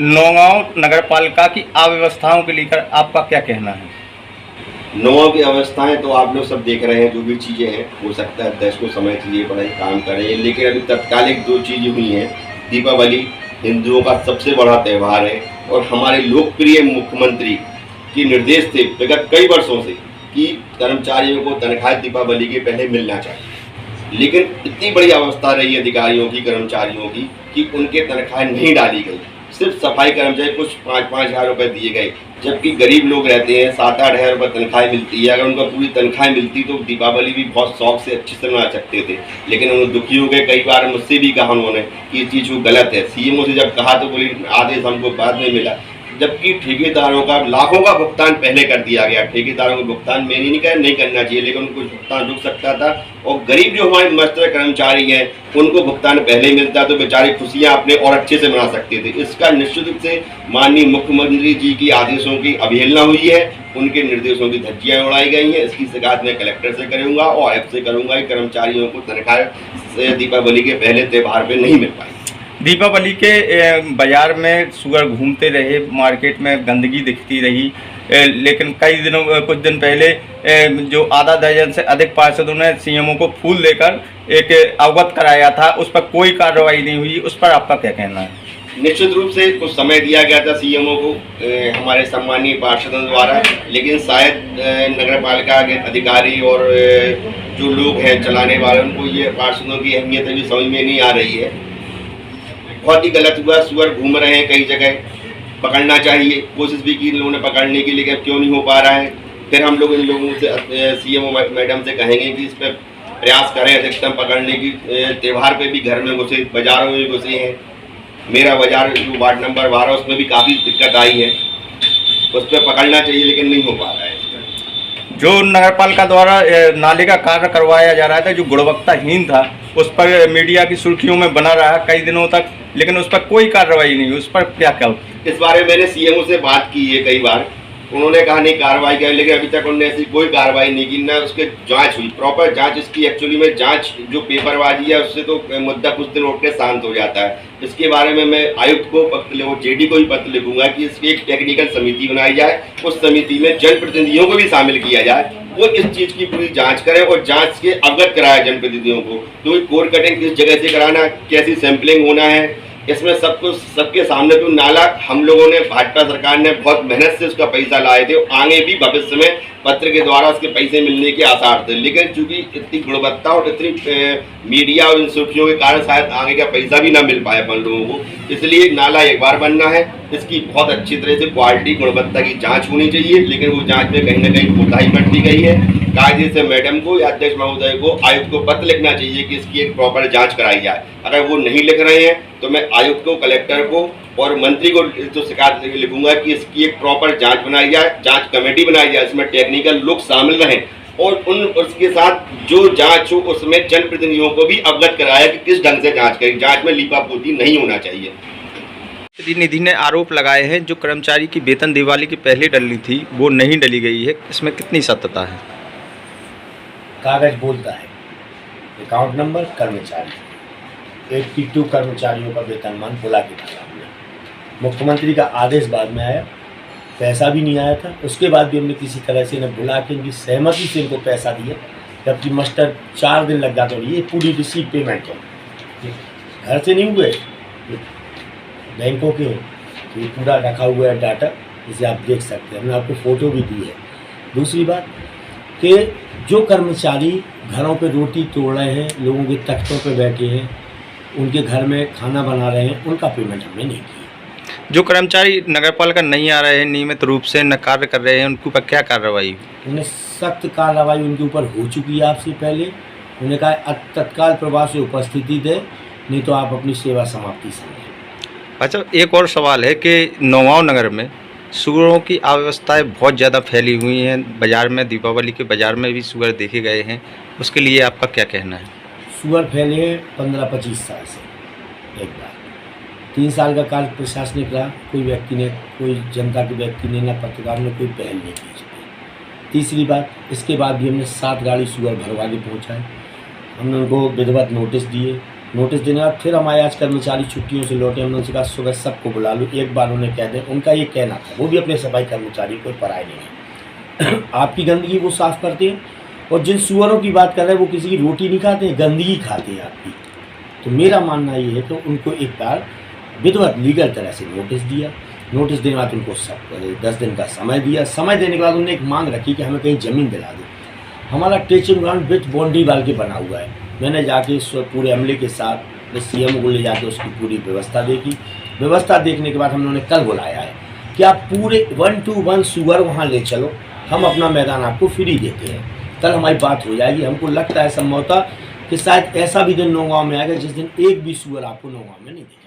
नौगांव नगर पालिका की अव्यवस्थाओं को लेकर आपका क्या कहना है? नौगांव की अवस्थाएं तो आप लोग सब देख रहे हैं, जो भी चीज़ें हैं हो सकता है देश को समय चाहिए बड़ा काम करें, लेकिन अभी तत्कालिक दो चीज़ें हुई हैं। दीपावली हिंदुओं का सबसे बड़ा त्यौहार है और हमारे लोकप्रिय मुख्यमंत्री के निर्देश थे विगत कई वर्षों से कि कर्मचारियों को तनख्वाह दीपावली के पहले मिलना चाहिए, लेकिन इतनी बड़ी अवस्था रही अधिकारियों की, कर्मचारियों की, कि उनके तनख्वाह नहीं डाली गई। सिर्फ सफाई कर्मचारी कुछ 5-5 हज़ार रुपये दिए गए, जबकि गरीब लोग रहते हैं 7-8 हज़ार रुपये तनख्वाह मिलती है। अगर उनको पूरी तनख्वाह मिलती तो दीपावली भी बहुत शौक से अच्छे से मना सकते थे, लेकिन उन्होंने दुखी हो गए। कई बार मुझसे भी कहा उन्होंने कि ये चीज़ गलत है। सीएमओ से जब कहा तो बोली आदेश हमको बाद में मिला, जबकि ठेकेदारों का लाखों का भुगतान पहले कर दिया गया। ठेकेदारों को भुगतान मैंने नहीं कहा नहीं करना चाहिए, लेकिन उनको भुगतान रुक सकता था और गरीब जो हमारे मजदूर कर्मचारी हैं उनको भुगतान पहले मिलता तो बेचारे खुशियां अपने और अच्छे से मना सकते थे। इसका निश्चित रूप से माननीय मुख्यमंत्री जी की आदेशों की अवहेलना हुई है, उनके निर्देशों की धज्जियां उड़ाई गई हैं। इसकी शिकायत मैं कलेक्टर से करूँगा और आयुक्त से करूँगा कि कर्मचारियों को तनख्वाह दीपावली के पहले त्यौहार पर नहीं मिल पाई। दीपावली के बाजार में सुअर घूमते रहे, मार्केट में गंदगी दिखती रही, लेकिन कुछ दिन पहले जो आधा दर्जन से अधिक पार्षदों ने सीएमओ को फूल देकर एक अवगत कराया था, उस पर कोई कार्रवाई नहीं हुई। उस पर आपका क्या कहना है? निश्चित रूप से कुछ समय दिया गया था सीएमओ को हमारे सम्मानीय पार्षदों द्वारा, लेकिन शायद नगर पालिका के अधिकारी और जो लोग हैं चलाने वाले उनको ये पार्षदों की अहमियत अभी समझ में नहीं आ रही है। बहुत ही गलत हुआ, सुअर घूम रहे हैं कई जगह, पकड़ना चाहिए। कोशिश भी की इन लोगों ने पकड़ने की, लेकिन क्यों नहीं हो पा रहा है। फिर हम लोग इन लोगों से सीएमओ मैडम से कहेंगे कि इस पर प्रयास करें अधिकतम पकड़ने की। त्यौहार पे भी घर में घुसे, बाजारों में घुसे हैं। मेरा बाजार जो वार्ड नंबर 12 उसमें भी काफ़ी दिक्कत आई है, उस पर पकड़ना चाहिए लेकिन नहीं हो पा रहा है। जो नगर पालिका द्वारा नाले का कार्य करवाया जा रहा था जो गुणवत्ताहीन था, उस पर मीडिया की सुर्खियों में बना रहा कई दिनों तक, लेकिन उस पर कोई कार्रवाई नहीं हुई। उस पर क्या इस बारे में मैंने सीएमओ से बात की है कई बार, उन्होंने कहा नहीं कार्रवाई करें, लेकिन अभी तक उन्होंने ऐसी कोई कार्रवाई नहीं की, ना उसके जांच हुई प्रॉपर जांच। इसकी एक्चुअली में जांच जो पेपरबाजी है उससे तो मुद्दा कुछ दिन उठ के शांत हो जाता है। इसके बारे में मैं आयुक्त को जेडी को भी पत्र लिखूंगा कि इसकी एक टेक्निकल समिति बनाई जाए, उस समिति में जनप्रतिनिधियों को भी शामिल किया जाए, वो इस चीज़ की पूरी जांच करें और जांच के अवगत कराए जनप्रतिनिधियों को। तो कोर कटिंग किस जगह से कराना, कैसी सैंपलिंग होना है, इसमें सब कुछ सबके सामने। तो नाला हम लोगों ने, भाजपा सरकार ने बहुत मेहनत से उसका पैसा लाए थे, आगे भी भविष्य में पत्र के द्वारा उसके पैसे मिलने के आसार थे, लेकिन चूंकि इतनी गुणवत्ता और इतनी मीडिया और इन सुर्खियों के कारण शायद आगे का पैसा भी ना मिल पाए अपन लोगों को। इसलिए नाला एक बार बनना है, इसकी बहुत अच्छी तरह से क्वालिटी गुणवत्ता की जांच होनी चाहिए, लेकिन वो जांच में कहीं ना कहीं कोताही बरती गई है। कायदे से मैडम को या अध्यक्ष महोदय को, आयुक्त को पत्र लिखना चाहिए कि इसकी एक प्रॉपर जांच कराई जाए। अगर वो नहीं लिख रहे हैं तो मैं आयुक्त को, कलेक्टर को और मंत्री को तो शिकायत लिखूंगा कि इसकी एक प्रॉपर जांच बनाई जाए, जांच कमेटी बनाई जाए, इसमें टेक्निकल लोग शामिल रहें और उसके साथ जो जांच हो उसमें जनप्रतिनिधियों को भी अवगत कराया कि किस ढंग से जांच करें। जांच में लीपापोती नहीं होना चाहिए। प्रतिनिधि ने आरोप लगाए हैं जो कर्मचारी की वेतन दिवाली की पहले डली थी वो नहीं डली गई है, इसमें कितनी सत्यता है? कागज बोलता है, अकाउंट नंबर, कर्मचारी, 82 कर्मचारियों का वेतनमान बुला के था। मुख्यमंत्री का आदेश बाद में आया, पैसा भी नहीं आया था। उसके बाद भी हमने किसी तरह से इन्हें बुला के इनकी सहमति से इनको पैसा दिया, जबकि मास्टर 4 दिन लग जाते। ये पूरी रिसीव पेमेंट है, घर से नहीं हुए, बैंकों के हैं, तो ये पूरा रखा हुआ है डाटा, जिसे आप देख सकते हैं। हमने आपको फ़ोटो भी दी है। दूसरी बात कि जो कर्मचारी घरों पे रोटी तोड़ रहे हैं, लोगों के तख्तों पे बैठे हैं, उनके घर में खाना बना रहे हैं, उनका पेमेंट हमने नहीं किया। जो कर्मचारी नगरपालिका नहीं आ रहे हैं, नियमित रूप से न कार्य कर रहे हैं, उनके ऊपर क्या कार्रवाई? उन्हें सख्त कार्रवाई उनके ऊपर हो चुकी है। आपसे पहले उन्हें कहा तत्काल प्रभाव से उपस्थिति दे, नहीं तो आप अपनी सेवा समाप्ति समझें। अच्छा, एक और सवाल है कि नौगांव नगर में सुअरों की अव्यवस्थाएं बहुत ज़्यादा फैली हुई हैं। बाज़ार में, दीपावली के बाज़ार में भी सुअर देखे गए हैं, उसके लिए आपका क्या कहना है? सुअर फैले हैं 15-25 साल से। एक बार 3 साल का काल प्रशासनिक रहा, कोई व्यक्ति ने, कोई जनता के व्यक्ति ने, ना पत्रकार ने कोई पहल नहीं की इस पर। तीसरी बात, इसके बाद भी हमने 7 गाड़ी सुअर भरवा के पहुँचाए। हमने उनको विधिवत नोटिस दिए। नोटिस देने के बाद फिर हमारे आज कर्मचारी छुट्टियों से लौटे, हमने उनसे कहा सुबह सबको बुला लो, एक बार उन्हें कह दें। उनका ये कहना था, वो भी अपने सफाई कर्मचारी कोई पराए नहीं है। आपकी गंदगी वो साफ़ करते हैं, और जिन सुअरों की बात कर रहे हैं वो किसी की रोटी नहीं खाते हैं, गंदगी खाते हैं आपकी। तो मेरा मानना ये है कि उनको एक बार विधिवत लीगल तरह से नोटिस दिया। नोटिस देने के बाद उनको 10 दिन का समय दिया। समय देने के बाद उन्होंने एक मांग रखी कि हमें कहीं ज़मीन दिला दो। हमारा टेचिंग ग्राउंड विथ बाउंड्री वाल के बना हुआ है। मैंने जाके पूरे अमले के साथ सीएम को ले जाके उसकी पूरी व्यवस्था देखी। व्यवस्था देखने के बाद हमने उन्हें कल बुलाया है कि आप पूरे 1 to 1 सुअर वहाँ ले चलो, हम अपना मैदान आपको फ्री देते हैं। कल हमारी बात हो जाएगी। हमको लगता है संभवतः कि शायद ऐसा भी दिन नौगांव में आएगा जिस दिन एक भी सुअर आपको नौगांव में नहीं देगा।